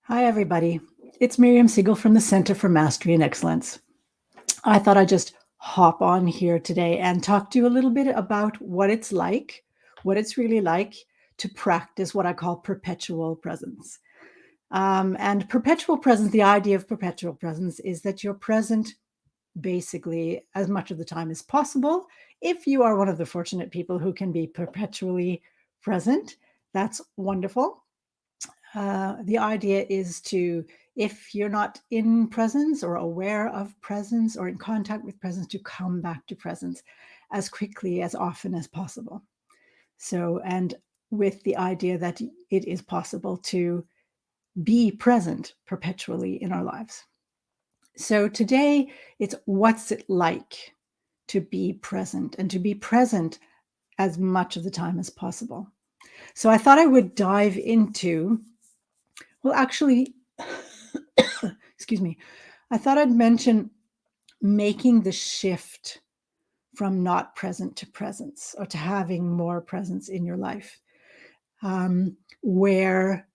Hi, everybody. It's Miriam Siegel from the Center for Mastery and Excellence. I thought I'd just hop on here today and talk to you a little bit about what it's like, what it's really like to practice what I call perpetual presence. And perpetual presence, the idea of perpetual presence is that you're present basically as much of the time as possible. If you are one of the fortunate people who can be perpetually present, that's wonderful. The idea is to, if you're not in presence or aware of presence or in contact with presence, to come back to presence as quickly, as often as possible. So, and with the idea that it is possible to be present perpetually in our lives. So today it's what's it like to be present and to be present as much of the time as possible. So I thought I would dive into, well, actually, excuse me, I thought I'd mention making the shift from not present to presence or to having more presence in your life. Where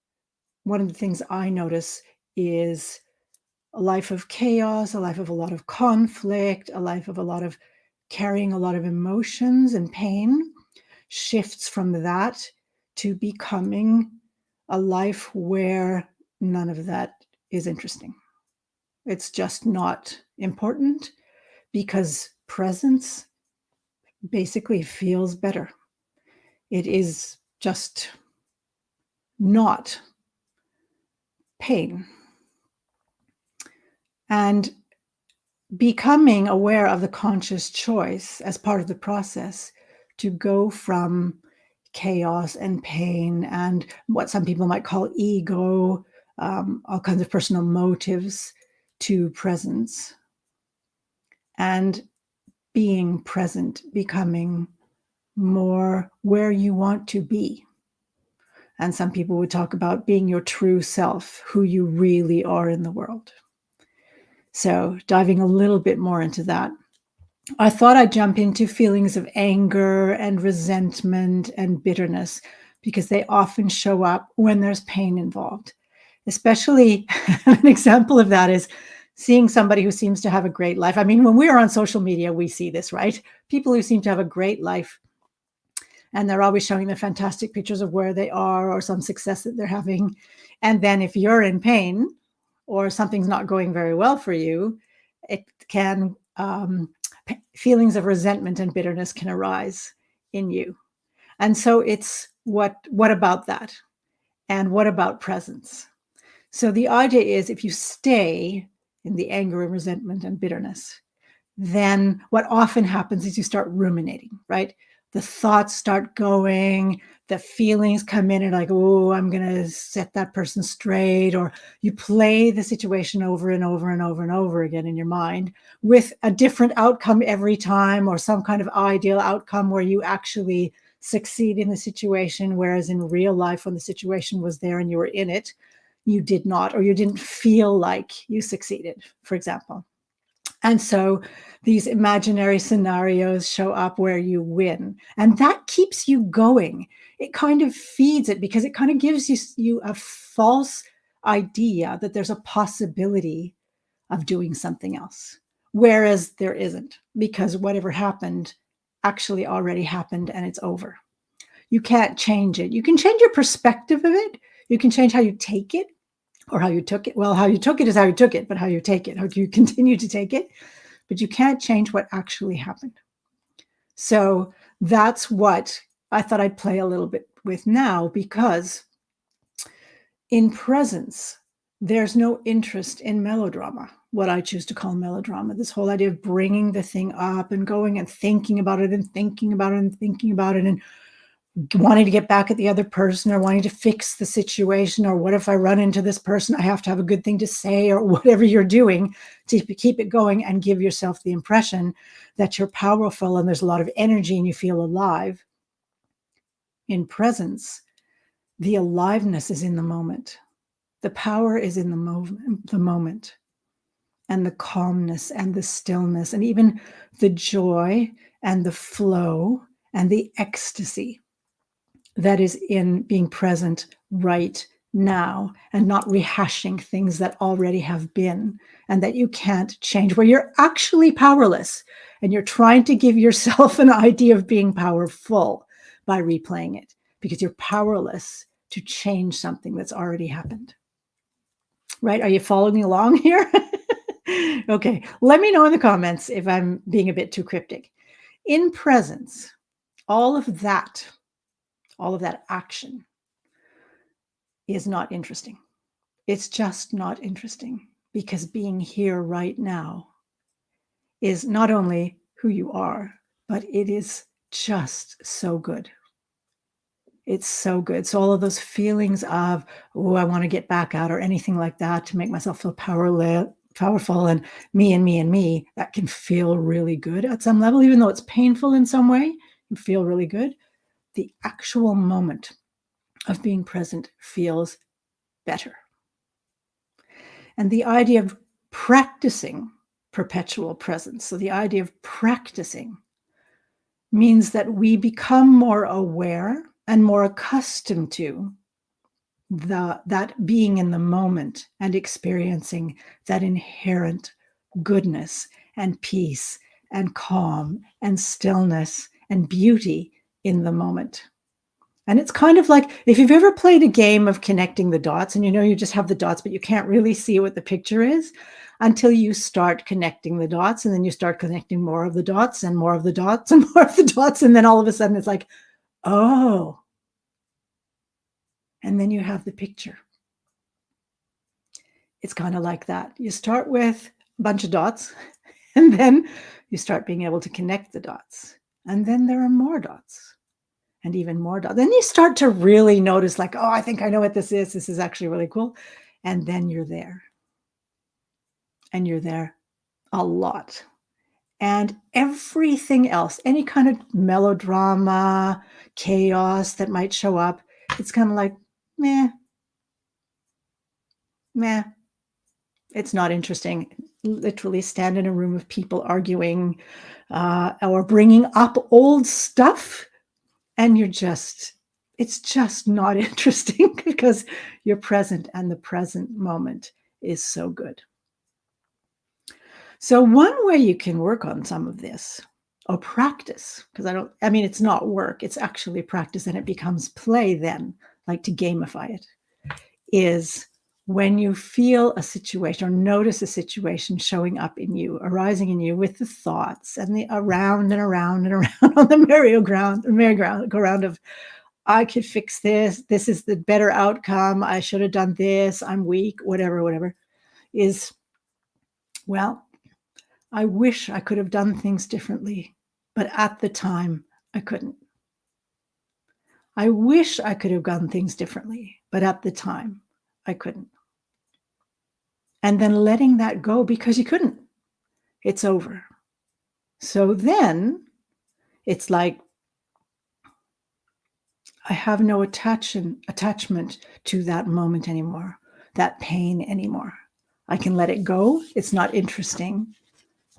one of the things I notice is a life of chaos, a life of a lot of conflict, a life of a lot of carrying a lot of emotions and pain shifts from that to becoming a life where none of that is interesting. It's just not important because presence basically feels better. It is just not pain. And becoming aware of the conscious choice as part of the process to go from chaos and pain and what some people might call ego, all kinds of personal motives, to presence and being present, becoming more where you want to be. And some people would talk about being your true self, who you really are in the world. So diving a little bit more into that, I thought I'd jump into feelings of anger and resentment and bitterness because they often show up when there's pain involved. Especially an example of that is seeing somebody who seems to have a great life. I mean, when we are on social media, we see this, right? People who seem to have a great life and they're always showing the fantastic pictures of where they are or some success that they're having. And then if you're in pain or something's not going very well for you, it can feelings of resentment and bitterness can arise in you. And so it's what about that? And what about presence? So the idea is if you stay in the anger and resentment and bitterness, then what often happens is you start ruminating, right? The thoughts start going, the feelings come in and like, oh, I'm going to set that person straight. Or you play the situation over and over and over and over again in your mind with a different outcome every time or some kind of ideal outcome where you actually succeed in the situation. Whereas in real life, when the situation was there and you were in it, you did not, or you didn't feel like you succeeded, for example. And so these imaginary scenarios show up where you win. And that keeps you going. It kind of feeds it because it kind of gives you a false idea that there's a possibility of doing something else. Whereas there isn't, because whatever happened actually already happened and it's over. You can't change it. You can change your perspective of it. You can change how you take it or how you took it. Well, how you took it is how you took it, but how you take it, how do you continue to take it? But you can't change what actually happened. So that's what I thought I'd play a little bit with now, because in presence, there's no interest in melodrama, what I choose to call melodrama, this whole idea of bringing the thing up and going and thinking about it and thinking about it and thinking about it and wanting to get back at the other person or wanting to fix the situation, or what if I run into this person, I have to have a good thing to say, or whatever you're doing to keep it going and give yourself the impression that you're powerful and there's a lot of energy and you feel alive. In presence, the aliveness is in the moment. The power is in the moment, and the calmness and the stillness and even the joy and the flow and the ecstasy that is in being present right now and not rehashing things that already have been and that you can't change, where you're actually powerless and you're trying to give yourself an idea of being powerful by replaying it because you're powerless to change something that's already happened. Right? Are you following along here? Okay. Let me know in the comments if I'm being a bit too cryptic. In presence, all of that action is not interesting. It's just not interesting because being here right now is not only who you are, but it is just so good. It's so good. So all of those feelings of, oh, I want to get back out or anything like that to make myself feel powerful and me, that can feel really good at some level, even though it's painful in some way, you feel really good. The actual moment of being present feels better. And the idea of practicing perpetual presence, so the idea of practicing means that we become more aware and more accustomed to that being in the moment and experiencing that inherent goodness and peace and calm and stillness and beauty in the moment. And it's kind of like if you've ever played a game of connecting the dots and you just have the dots, but you can't really see what the picture is until you start connecting the dots, and then you start connecting more of the dots and more of the dots and more of the dots. And then all of a sudden it's like, oh, and then you have the picture. It's kind of like that. You start with a bunch of dots and then you start being able to connect the dots. And then there are more dots. And even more dots. Then you start to really notice, like, oh, I think I know what this is. This is actually really cool. And then you're there. And you're there a lot. And everything else, any kind of melodrama, chaos that might show up, it's kind of like, meh. It's not interesting. Literally stand in a room of people arguing or bringing up old stuff. And it's just not interesting because you're present and the present moment is so good. So one way you can work on some of this or practice, because it's not work, it's actually practice and it becomes play then, like to gamify it, is when you feel a situation or notice a situation showing up in you, arising in you with the thoughts and the around and around and around on the merry-go-round of, I could fix this. This is the better outcome. I should have done this. I'm weak, whatever, is, well, I wish I could have done things differently, but at the time I couldn't. I wish I could have done things differently, but at the time I couldn't. And then letting that go because you couldn't. It's over. So then it's like, I have no attachment to that moment anymore, that pain anymore. I can let it go. It's not interesting.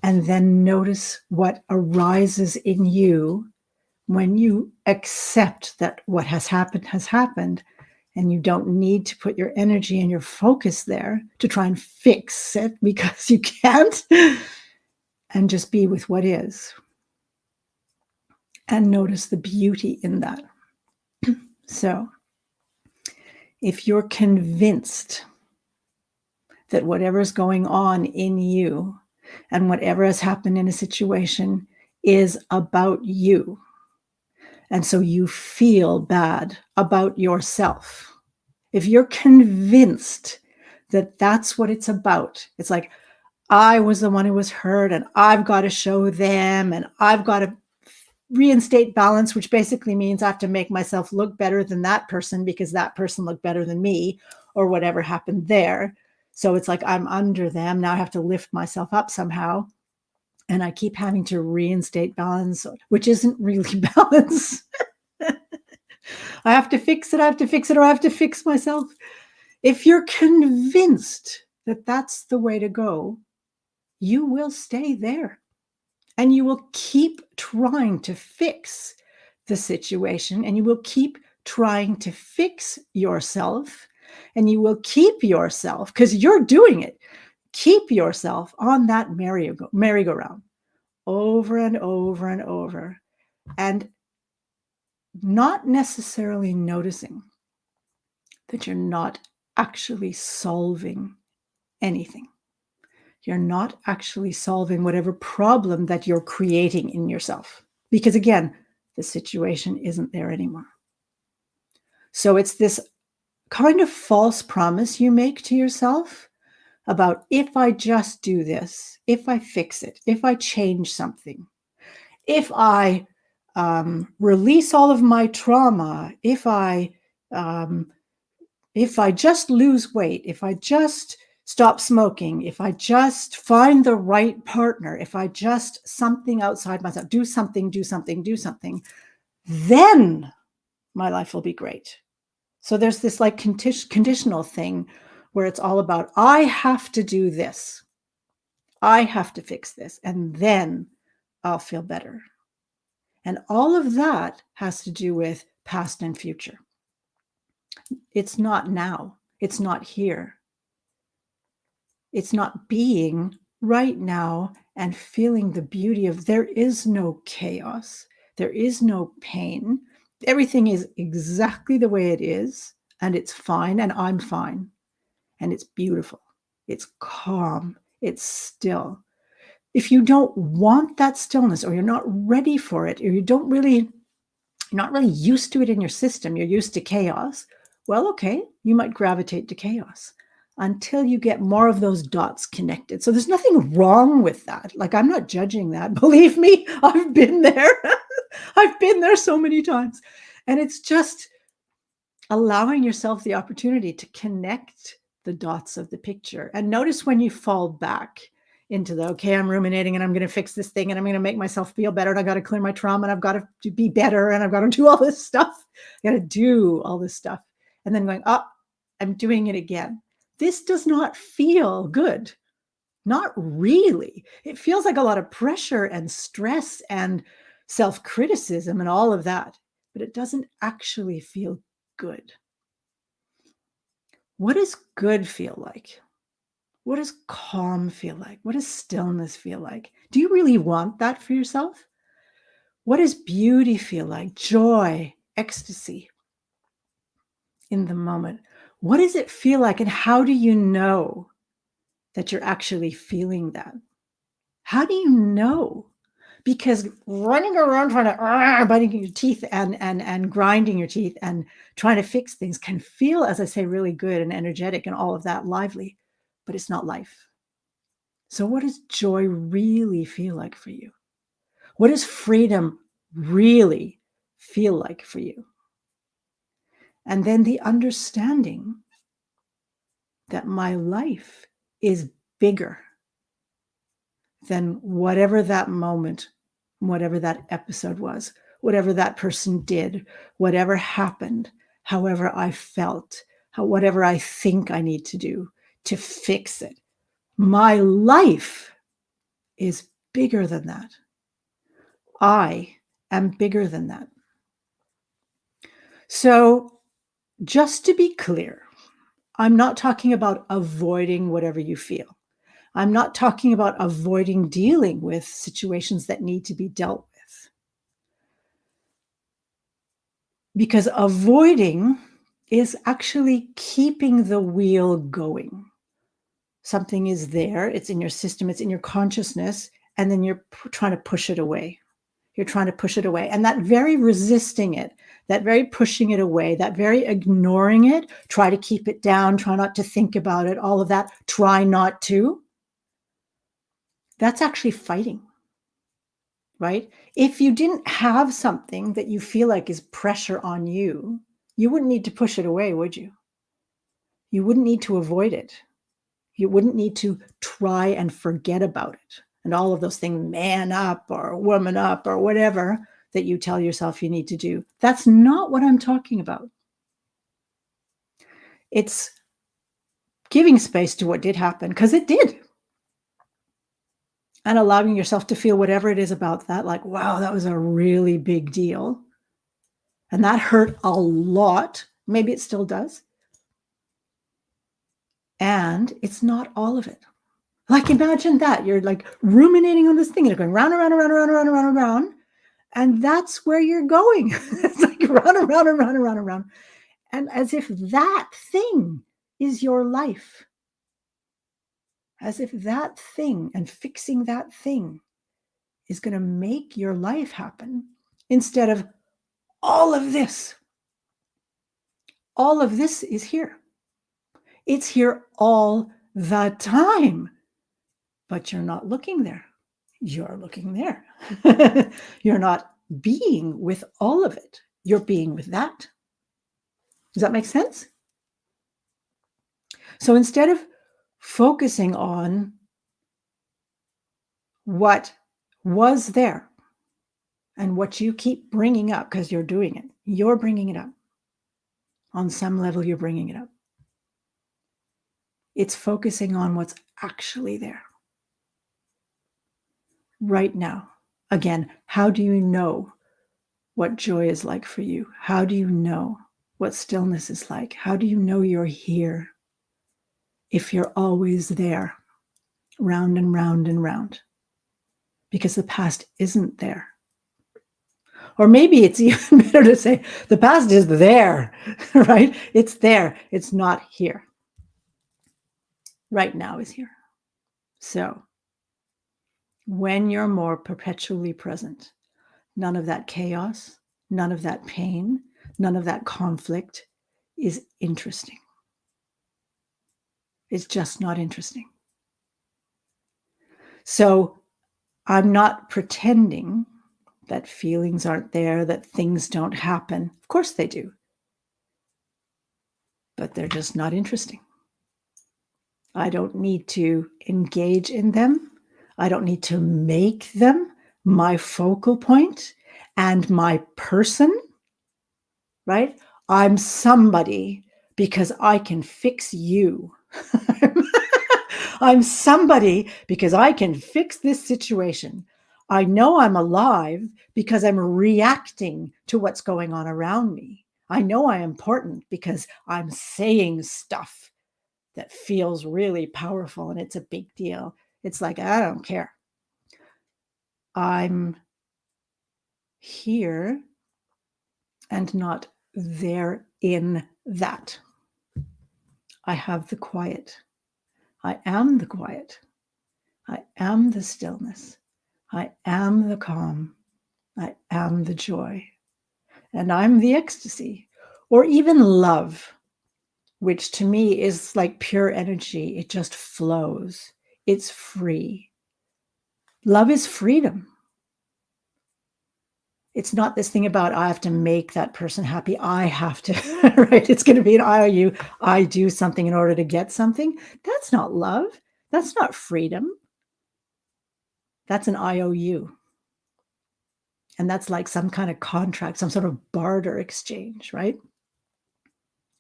And then notice what arises in you when you accept that what has happened, and you don't need to put your energy and your focus there to try and fix it because you can't, and just be with what is. And notice the beauty in that. So if you're convinced that whatever's going on in you and whatever has happened in a situation is about you, and so you feel bad about yourself, if you're convinced that that's what it's about, it's like, I was the one who was hurt and I've got to show them and I've got to reinstate balance, which basically means I have to make myself look better than that person because that person looked better than me or whatever happened there. So it's like I'm under them. Now I have to lift myself up somehow. And I keep having to reinstate balance, which isn't really balance. I have to fix it. I have to fix it, or I have to fix myself. If you're convinced that that's the way to go, you will stay there. And you will keep trying to fix the situation, and you will keep trying to fix yourself And you will keep yourself, because you're doing it, keep yourself on that merry-go-round over and over and over, and not necessarily noticing that you're not actually solving anything. You're not actually solving whatever problem that you're creating in yourself. Because again, the situation isn't there anymore. So it's this kind of false promise you make to yourself about, if I just do this, if I fix it, if I change something, if I release all of my trauma, if I just lose weight, if I just stop smoking, if I just find the right partner, if I just something outside myself, do something, then my life will be great. So there's this like conditional thing where it's all about, I have to do this. I have to fix this, and then I'll feel better. And all of that has to do with past and future. It's not now. It's not here. It's not being right now and feeling the beauty of, there is no chaos. There is no pain. Everything is exactly the way it is, and it's fine, and I'm fine. And it's beautiful. It's calm. It's still. If you don't want that stillness, or you're not ready for it, or you're not really used to it in your system, you're used to chaos, well, okay, you might gravitate to chaos until you get more of those dots connected. So there's nothing wrong with that. Like, I'm not judging that. Believe me, I've been there. I've been there so many times. And it's just allowing yourself the opportunity to connect the dots of the picture. And notice when you fall back into the, okay, I'm ruminating and I'm going to fix this thing and I'm going to make myself feel better and I've got to clear my trauma and I've got to be better and I've got to do all this stuff. I got to do all this stuff. And then going, oh, I'm doing it again. This does not feel good. Not really. It feels like a lot of pressure and stress and self-criticism and all of that, but it doesn't actually feel good. What does good feel like? What does calm feel like? What does stillness feel like? Do you really want that for yourself? What does beauty feel like? Joy, ecstasy in the moment. What does it feel like? And how do you know that you're actually feeling that? How do you know? Because running around trying to biting your teeth and grinding your teeth and trying to fix things can feel, as I say, really good and energetic and all of that, lively, but it's not life. So what does joy really feel like for you? What does freedom really feel like for you? And then the understanding that my life is bigger than whatever that moment, whatever that episode was, whatever that person did, whatever happened, however I felt, whatever I think I need to do to fix it. My life is bigger than that. I am bigger than that. So just to be clear, I'm not talking about avoiding whatever you feel. I'm not talking about avoiding dealing with situations that need to be dealt with. Because avoiding is actually keeping the wheel going. Something is there, it's in your system, it's in your consciousness, and then you're trying to push it away. You're trying to push it away. And that very resisting it, that very pushing it away, that very ignoring it, try to keep it down, try not to think about it, all of that, try not to, that's actually fighting, right? If you didn't have something that you feel like is pressure on you, you wouldn't need to push it away, would you? You wouldn't need to avoid it. You wouldn't need to try and forget about it. And all of those things, man up or woman up or whatever that you tell yourself you need to do. That's not what I'm talking about. It's giving space to what did happen, because it did. And allowing yourself to feel whatever it is about that, like, wow, that was a really big deal. And that hurt a lot. Maybe it still does. And it's not all of it. Like, imagine that. You're like ruminating on this thing and you're going round and round and round and round and round and round and round. And that's where you're going. It's like round and round and round and round and round. And as if that thing is your life. As if that thing and fixing that thing is going to make your life happen instead of all of this. All of this is here. It's here all the time. But you're not looking there. You're looking there. You're not being with all of it. You're being with that. Does that make sense? So instead of focusing on what was there and what you keep bringing up, because you're doing it, you're bringing it up. On some level, you're bringing it up. It's focusing on what's actually there right now. Again, how do you know what joy is like for you? How do you know what stillness is like? How do you know you're here if you're always there, round and round and round? Because the past isn't there. Or maybe it's even better to say the past is there, right? It's there. It's not here. Right now is here. So when you're more perpetually present, none of that chaos, none of that pain, none of that conflict is interesting. It's just not interesting. So I'm not pretending that feelings aren't there, that things don't happen. Of course they do. But they're just not interesting. I don't need to engage in them. I don't need to make them my focal point and my person, right? I'm somebody because I can fix you. I'm somebody because I can fix this situation. I know I'm alive because I'm reacting to what's going on around me. I know I'm important because I'm saying stuff that feels really powerful and it's a big deal. It's like, I don't care. I'm here and not there in that. I have the quiet. I am the quiet. I am the stillness. I am the calm. I am the joy. And I'm the ecstasy, or even love, which to me is like pure energy. It just flows. It's free. Love is freedom. It's not this thing about I have to make that person happy. I have to, right? It's going to be an IOU. I do something in order to get something. That's not love. That's not freedom. That's an IOU. And that's like some kind of contract, some sort of barter exchange, right?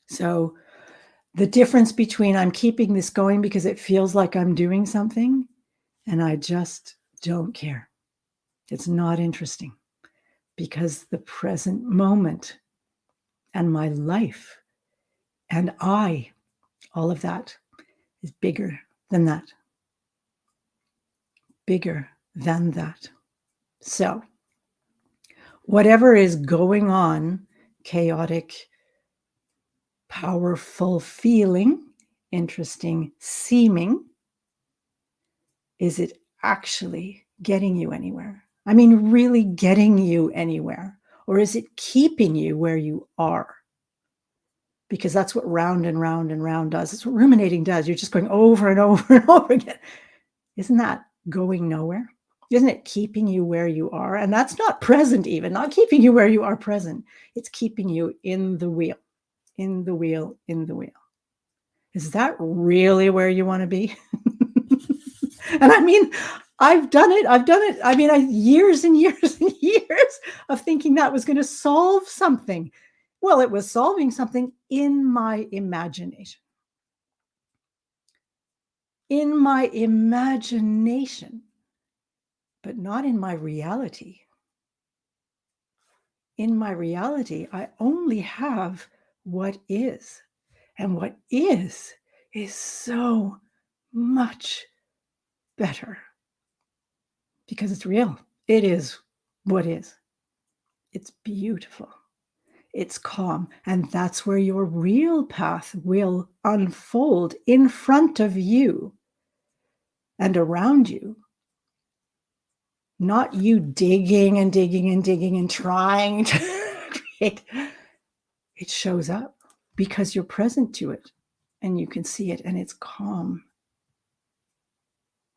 So the difference between I'm keeping this going because it feels like I'm doing something and I just don't care. It's not interesting because the present moment and my life and I, all of that is bigger than that. Bigger than that. So whatever is going on, chaotic, powerful feeling, interesting seeming, is it actually getting you anywhere? I mean, really getting you anywhere? Or is it keeping you where you are? Because that's what round and round and round does. It's what ruminating does. You're just going over and over and over again. Isn't that going nowhere? Isn't it keeping you where you are? And that's not present even, not keeping you where you are present. It's keeping you in the wheel, in the wheel, in the wheel. Is that really where you want to be? And I mean, I've done it. I mean, years and years and years of thinking that was going to solve something. Well, it was solving something in my imagination. In my imagination, but not in my reality. In my reality, I only have what is. And what is is so much better because it's real. It is what is. It's beautiful. It's calm. And that's where your real path will unfold in front of you and around you. Not you digging and digging and digging and trying to create. It shows up because you're present to it and you can see it and it's calm.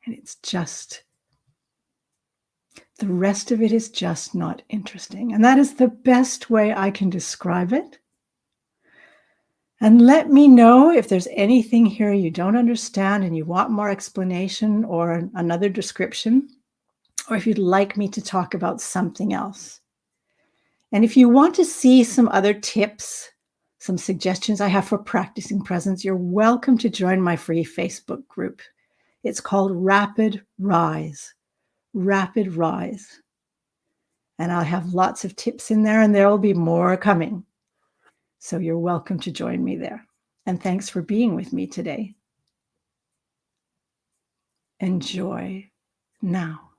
And it's just, the rest of it is just not interesting. And that is the best way I can describe it. And let me know if there's anything here you don't understand and you want more explanation or another description, or if you'd like me to talk about something else. And if you want to see some other tips, some suggestions I have for practicing presence, you're welcome to join my free Facebook group. It's called Rapid Rise. Rapid Rise. And I'll have lots of tips in there, and there will be more coming. So you're welcome to join me there. And thanks for being with me today. Enjoy now.